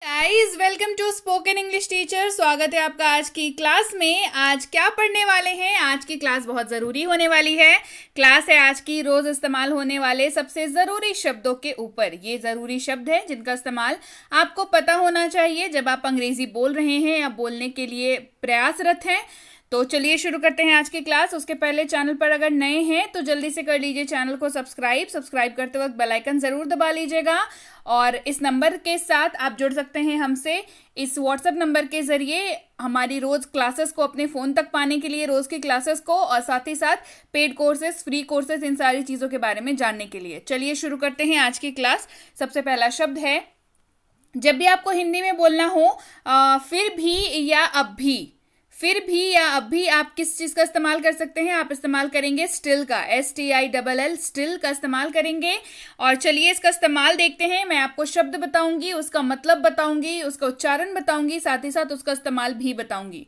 Guys welcome to spoken English teacher. स्वागत है आपका आज की क्लास में। आज क्या पढ़ने वाले हैं? आज की क्लास बहुत ज़रूरी होने वाली है। क्लास है आज की रोज़ इस्तेमाल होने वाले सबसे ज़रूरी शब्दों के ऊपर। ये ज़रूरी शब्द है जिनका इस्तेमाल आपको पता होना चाहिए जब आप अंग्रेज़ी बोल रहे हैं या बोलने के लिए प्रयासरत हैं। तो चलिए शुरू करते हैं आज की क्लास। उसके पहले चैनल पर अगर नए हैं तो जल्दी से कर लीजिए चैनल को सब्सक्राइब करते वक्त बेल आइकन ज़रूर दबा लीजिएगा। और इस नंबर के साथ आप जुड़ सकते हैं हमसे इस व्हाट्सएप नंबर के ज़रिए हमारी रोज़ क्लासेस को अपने फ़ोन तक पाने के लिए, रोज़ की क्लासेस को, और साथ ही साथ पेड कोर्सेज, फ्री कोर्सेज, इन सारी चीज़ों के बारे में जानने के लिए। चलिए शुरू करते हैं आज की क्लास। सबसे पहला शब्द है, जब भी आपको हिंदी में बोलना हो फिर भी या अब भी, फिर भी या अब भी आप किस चीज़ का इस्तेमाल कर सकते हैं? आप इस्तेमाल करेंगे स्टिल का, STILL, स्टिल का इस्तेमाल करेंगे। और चलिए इसका इस्तेमाल देखते हैं। मैं आपको शब्द बताऊंगी, उसका मतलब बताऊंगी, उसका उच्चारण बताऊंगी, साथ ही साथ उसका इस्तेमाल भी बताऊंगी।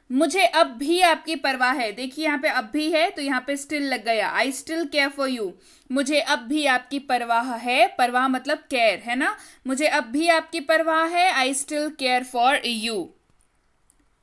मुझे अब भी आपकी परवाह है। देखिए यहाँ पे अब भी है तो यहाँ पे स्टिल लग गया। I still care for you. मुझे अब भी आपकी परवाह है। परवाह मतलब केयर है ना। मुझे अब भी आपकी परवाह है। I still care for you.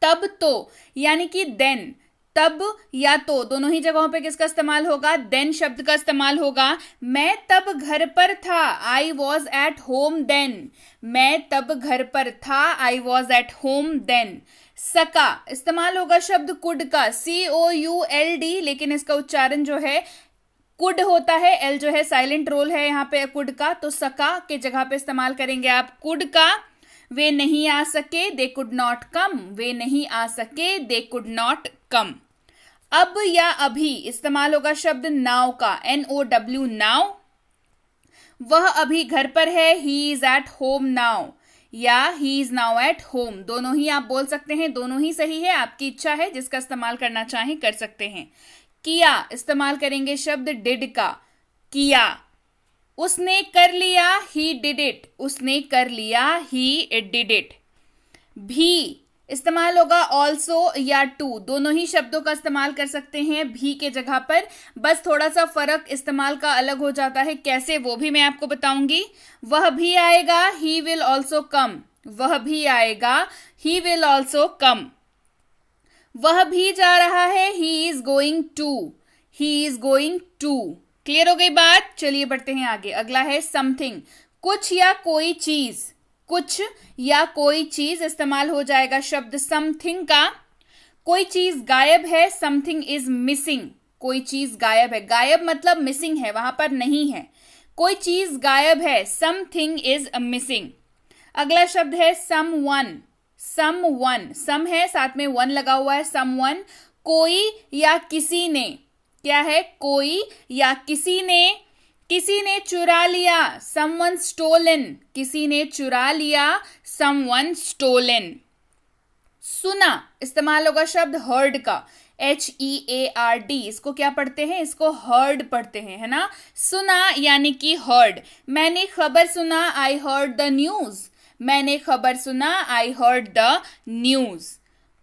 तब तो यानी कि देन, तब या तो दोनों ही जगहों पे किसका इस्तेमाल होगा? देन शब्द का इस्तेमाल होगा। मैं तब घर पर था। I was at home then. मैं तब घर पर था। I was at home then. सका इस्तेमाल होगा शब्द कुड का, COULD, लेकिन इसका उच्चारण जो है कुड होता है। एल जो है साइलेंट रोल है यहाँ पे कुड का, तो सका के जगह पे इस्तेमाल करेंगे आप कुड का। वे नहीं आ सके, दे कुड नॉट कम। वे नहीं आ सके, दे कुड नॉट कम। अब या अभी इस्तेमाल होगा शब्द नाउ का, NOW, नाउ। वह अभी घर पर है। He is at home now, या he is now at home. दोनों ही आप बोल सकते हैं, दोनों ही सही है। आपकी इच्छा है, जिसका इस्तेमाल करना चाहें कर सकते हैं। किया इस्तेमाल करेंगे शब्द डिड का, किया। उसने कर लिया, ही डिड इट। उसने कर लिया, ही डिड इट। भी इस्तेमाल होगा ऑल्सो या टू। दोनों ही शब्दों का इस्तेमाल कर सकते हैं भी के जगह पर, बस थोड़ा सा फर्क इस्तेमाल का अलग हो जाता है। कैसे, वो भी मैं आपको बताऊंगी। वह भी आएगा, ही विल ऑल्सो कम। वह भी आएगा, ही विल ऑल्सो कम। वह भी जा रहा है, he is going to. He is going to. Clear हो गई बात? चलिए बढ़ते हैं आगे। अगला है समथिंग, कुछ या कोई चीज। कुछ या कोई चीज इस्तेमाल हो जाएगा शब्द समथिंग का। कोई चीज गायब है, समथिंग इज मिसिंग। कोई चीज गायब है, गायब मतलब मिसिंग है, वहां पर नहीं है। कोई चीज गायब है, समथिंग इज मिसिंग। अगला शब्द है समवन। समवन, सम है साथ में वन लगा हुआ है, समवन। कोई या किसी ने, क्या है? कोई या किसी ने। किसी ने चुरा लिया, समवन स्टोलन। किसी ने चुरा लिया, समवन स्टोलन। सुना इस्तेमाल होगा शब्द हर्ड का, HEARD। इसको क्या पढ़ते हैं? इसको हर्ड पढ़ते हैं, है ना। सुना यानी कि हर्ड। मैंने खबर सुना, आई हर्ड द न्यूज। मैंने खबर सुना, आई हर्ड द न्यूज।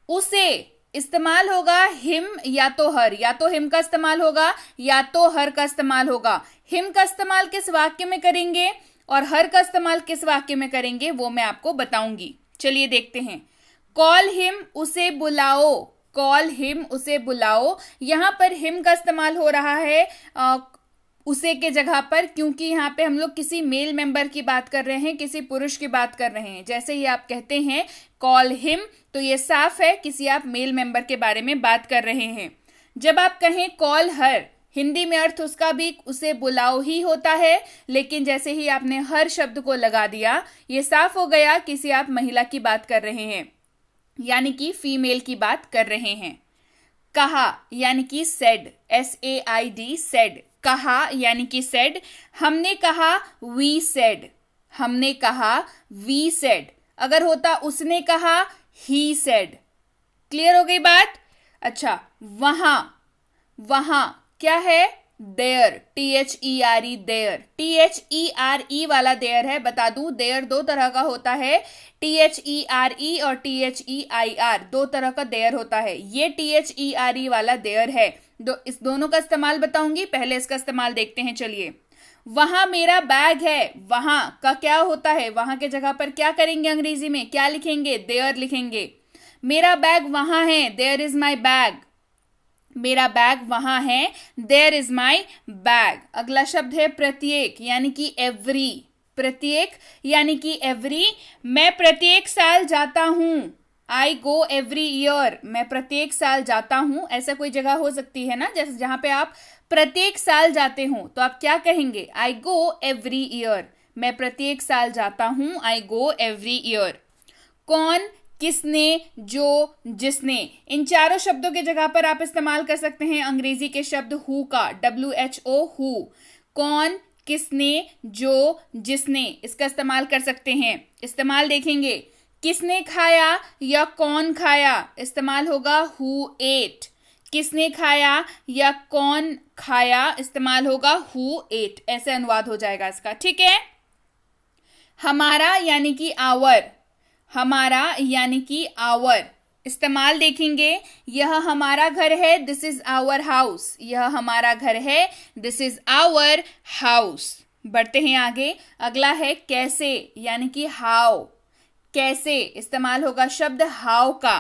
उसे इस्तेमाल होगा हिम या तो हर। या तो हिम का इस्तेमाल होगा या तो हर का इस्तेमाल होगा। हिम का इस्तेमाल किस वाक्य में करेंगे और हर का इस्तेमाल किस वाक्य में करेंगे वो मैं आपको बताऊंगी। चलिए देखते हैं। कॉल हिम, उसे बुलाओ। कॉल हिम, उसे बुलाओ। यहां पर हिम का इस्तेमाल हो रहा है उसे के जगह पर, क्योंकि यहाँ पे हम लोग किसी मेल मेंबर की बात कर रहे हैं, किसी पुरुष की बात कर रहे हैं। जैसे ही आप कहते हैं कॉल हिम, तो ये साफ है किसी आप मेल मेंबर के बारे में बात कर रहे हैं। जब आप कहें कॉल हर, हिंदी में अर्थ उसका भी उसे बुलाओ ही होता है, लेकिन जैसे ही आपने हर शब्द को लगा दिया, ये साफ हो गया किसी आप महिला की बात कर रहे हैं, यानी कि फीमेल की बात कर रहे हैं। कहा यानी कि सेड, SAID, सेड। कहा यानी कि सेड। हमने कहा, वी सेड। हमने कहा, वी सेड। अगर होता उसने कहा, ही सेड। क्लियर हो गई बात? अच्छा, वहां, वहां क्या है? There, THERE, there. THERE वाला देयर है। बता दूं, देयर दो तरह का होता है, THERE और THEIR, दो तरह का देयर होता है। ये THERE वाला देयर है। इस दोनों का इस्तेमाल बताऊंगी, पहले इसका इस्तेमाल देखते हैं। चलिए, वहां मेरा बैग है, वहां का क्या होता है, वहां के जगह पर क्या करेंगे अंग्रेजी में, क्या लिखेंगे, देयर लिखेंगे। मेरा बैग वहां है, देयर इज माई बैग। मेरा बैग वहां है, देयर इज माई बैग। अगला शब्द है प्रत्येक यानी कि एवरी। प्रत्येक यानी कि एवरी। मैं प्रत्येक साल जाता हूं, आई गो एवरी ईयर। मैं प्रत्येक साल जाता हूं, ऐसा कोई जगह हो सकती है ना, जैसे जहां पे आप प्रत्येक साल जाते हो तो आप क्या कहेंगे, आई गो एवरी ईयर। मैं प्रत्येक साल जाता हूं, आई गो एवरी ईयर। कौन, किसने, जो, जिसने, इन चारों शब्दों के जगह पर आप इस्तेमाल कर सकते हैं अंग्रेजी के शब्द हु का, WHO हु। कौन, किसने, जो, जिसने, इसका इस्तेमाल कर सकते हैं। इस्तेमाल देखेंगे, किसने खाया या कौन खाया, इस्तेमाल होगा हु एट। किसने खाया या कौन खाया, इस्तेमाल होगा हु एट। ऐसे अनुवाद हो जाएगा इसका, ठीक है। हमारा यानी कि आवर। हमारा यानी कि आवर, इस्तेमाल देखेंगे, यह हमारा घर है, दिस इज आवर हाउस। यह हमारा घर है, दिस इज आवर हाउस। बढ़ते हैं आगे। अगला है कैसे यानी कि हाउ। कैसे, इस्तेमाल होगा शब्द हाउ का।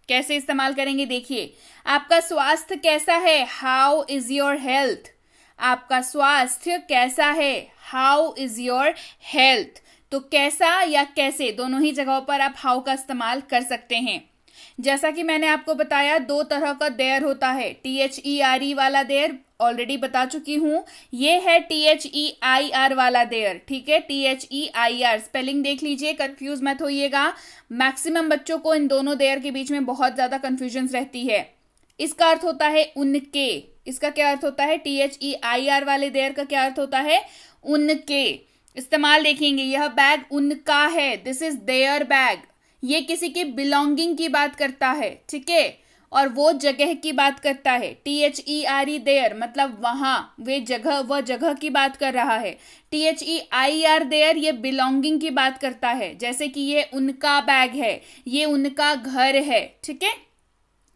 कैसे इस्तेमाल करेंगे देखिए, आपका स्वास्थ्य कैसा है, हाउ इज योर हेल्थ। आपका स्वास्थ्य कैसा है, हाउ इज योर हेल्थ। तो कैसा या कैसे दोनों ही जगहों पर आप हाउ का इस्तेमाल कर सकते हैं। जैसा कि मैंने आपको बताया, दो तरह का देयर होता है, THERE वाला देयर ऑलरेडी बता चुकी हूं, ये है THEIR वाला देयर, ठीक है। THEIR स्पेलिंग देख लीजिए, कंफ्यूज मत होइएगा। मैक्सिमम बच्चों को इन दोनों देयर के बीच में बहुत ज्यादा कंफ्यूजन रहती है। इसका अर्थ होता है उनके। इसका क्या अर्थ होता है, THEIR वाले देयर का क्या अर्थ होता है, उनके। इस्तेमाल देखेंगे, यह बैग उनका है, दिस इज देयर बैग। ये किसी की बिलोंगिंग की बात करता है, ठीक है, और वो जगह की बात करता है। THERE देयर मतलब वहां, वे जगह, वह जगह की बात कर रहा है। THEIR देयर ये बिलोंगिंग की बात करता है, जैसे कि ये उनका बैग है, ये उनका घर है, ठीक है।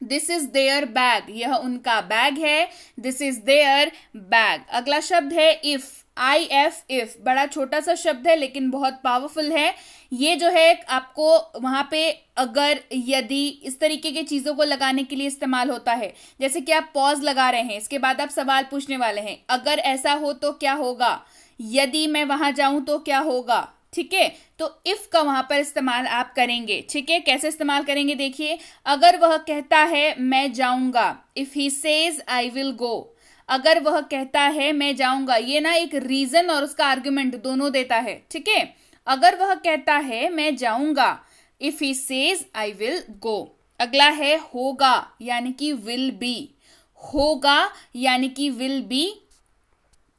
दिस इज देयर बैग, यह उनका बैग है, दिस इज देयर बैग। अगला शब्द है इफ। IF, इफ, बड़ा छोटा सा शब्द है लेकिन बहुत पावरफुल है। ये जो है आपको वहां पे अगर, यदि, इस तरीके की चीजों को लगाने के लिए इस्तेमाल होता है। जैसे कि आप पॉज लगा रहे हैं, इसके बाद आप सवाल पूछने वाले हैं, अगर ऐसा हो तो क्या होगा, यदि मैं वहां जाऊं तो क्या होगा, ठीक है। तो इफ का वहां पर इस्तेमाल आप करेंगे, ठीक है। कैसे इस्तेमाल करेंगे देखिए, अगर वह कहता है मैं जाऊंगा, if he says I will go. अगर वह कहता है मैं जाऊंगा, ये ना एक रीजन और उसका आर्गुमेंट दोनों देता है, ठीक है। अगर वह कहता है मैं जाऊंगा, if he says I will go. अगला है होगा यानी कि विल बी। होगा यानी कि विल बी।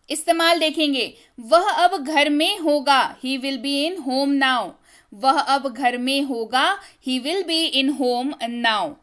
इस्तेमाल देखेंगे, वह अब घर में होगा, he will be in home now. वह अब घर में होगा, he will be in home now.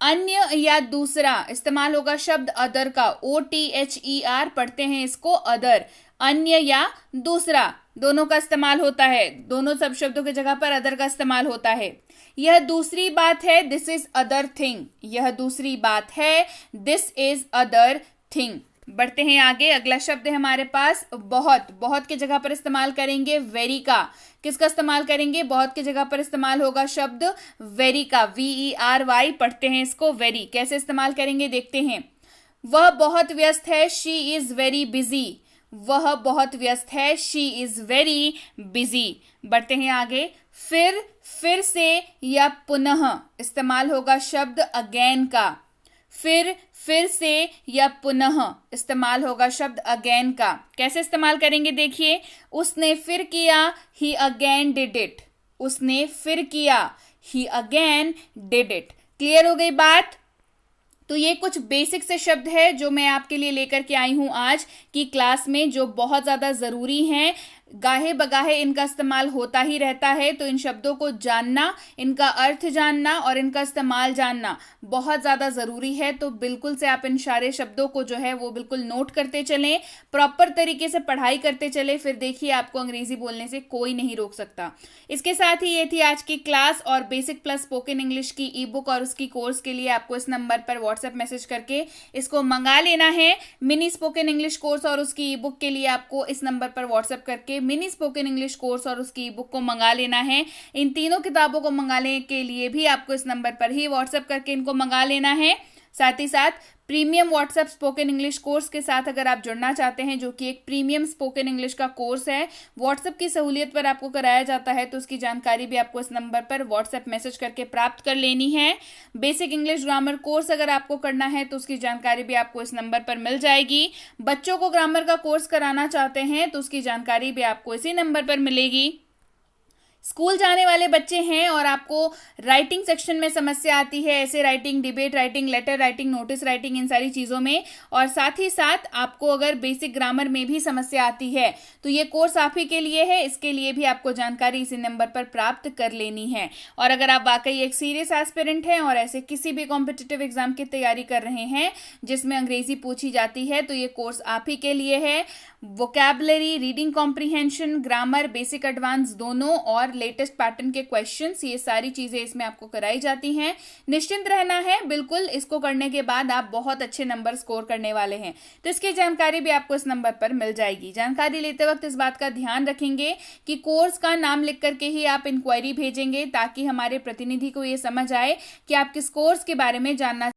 अन्य या दूसरा, इस्तेमाल होगा शब्द अदर का, OTHER पढ़ते हैं इसको, अदर। अन्य या दूसरा दोनों का इस्तेमाल होता है, दोनों सब शब्दों की जगह पर अदर का इस्तेमाल होता है। यह दूसरी बात है, दिस इज अदर थिंग। यह दूसरी बात है, दिस इज अदर थिंग। बढ़ते हैं आगे। अगला शब्द है हमारे पास बहुत। बहुत की जगह पर इस्तेमाल करेंगे वेरी का। किसका इस्तेमाल करेंगे, बहुत की जगह पर इस्तेमाल होगा शब्द वेरी का, VERY पढ़ते हैं इसको, वेरी। कैसे इस्तेमाल करेंगे देखते हैं, वह बहुत व्यस्त है, शी इज वेरी बिजी। वह बहुत व्यस्त है, शी इज वेरी बिजी। बढ़ते हैं आगे। फिर से या पुनः, इस्तेमाल होगा शब्द अगेन का। फिर से या पुनः, इस्तेमाल होगा शब्द अगेन का। कैसे इस्तेमाल करेंगे देखिए, उसने फिर किया, ही अगेन डिड इट। उसने फिर किया, ही अगेन डिड इट। क्लियर हो गई बात। तो ये कुछ बेसिक से शब्द है जो मैं आपके लिए लेकर के आई हूं आज की क्लास में, जो बहुत ज़्यादा ज़रूरी हैं। गाहे बगाहे इनका इस्तेमाल होता ही रहता है, तो इन शब्दों को जानना, इनका अर्थ जानना और इनका इस्तेमाल जानना बहुत ज़्यादा ज़रूरी है। तो बिल्कुल से आप इन सारे शब्दों को जो है वो बिल्कुल नोट करते चलें, प्रॉपर तरीके से पढ़ाई करते चलें, फिर देखिए आपको अंग्रेजी बोलने से कोई नहीं रोक सकता। इसके साथ ही ये थी आज की क्लास, और बेसिक प्लस स्पोकन इंग्लिश की ई बुक और उसकी कोर्स के लिए आपको इस नंबर पर व्हाट्सएप मैसेज करके इसको मंगा लेना है। मिनी स्पोकन इंग्लिश कोर्स और उसकी ई बुक के लिए आपको इस नंबर पर व्हाट्सएप करके मिनी स्पोकन इंग्लिश कोर्स और उसकी ई बुक को मंगा लेना है। इन तीनों किताबों को मंगाने के लिए भी आपको इस नंबर पर ही व्हाट्सएप करके इनको मंगा लेना है। साथ ही साथ premium WhatsApp spoken English course के साथ अगर आप जुड़ना चाहते हैं, जो कि एक प्रीमियम स्पोकन इंग्लिश का कोर्स है, व्हाट्सएप की सहूलियत पर आपको कराया जाता है, तो उसकी जानकारी भी आपको इस नंबर पर व्हाट्सएप मैसेज करके प्राप्त कर लेनी है। बेसिक इंग्लिश ग्रामर कोर्स अगर आपको करना है तो उसकी जानकारी भी आपको इस नंबर पर मिल जाएगी। बच्चों को ग्रामर का कोर्स कराना चाहते हैं तो उसकी जानकारी भी आपको इसी नंबर पर मिलेगी। स्कूल जाने वाले बच्चे हैं और आपको राइटिंग सेक्शन में समस्या आती है, ऐसे writing, debate writing, letter writing, notice writing, इन सारी चीज़ों में, और साथ ही साथ आपको अगर बेसिक ग्रामर में भी समस्या आती है तो ये कोर्स आप ही के लिए है। इसके लिए भी आपको जानकारी इसी नंबर पर प्राप्त कर लेनी है। और अगर आप वाकई एक सीरियस एस्पिरेंट हैं और ऐसे किसी भी कॉम्पिटिटिव एग्जाम की तैयारी कर रहे हैं जिसमें अंग्रेजी पूछी जाती है, तो ये कोर्स आप ही के लिए है। Vocabulary, reading comprehension, grammar, basic advance दोनों और लेटेस्ट पैटर्न के क्वेश्चंस, ये सारी चीजें इसमें आपको कराई जाती हैं। निश्चिंत रहना है, बिल्कुल इसको करने के बाद आप बहुत अच्छे नंबर स्कोर करने वाले हैं। तो इसकी जानकारी भी आपको इस नंबर पर मिल जाएगी। जानकारी लेते वक्त इस बात का ध्यान रखेंगे कि कोर्स का नाम लिख करके ही आप इंक्वायरी भेजेंगे, ताकि हमारे प्रतिनिधि को ये समझ आए कि आप किस कोर्स के बारे में जानना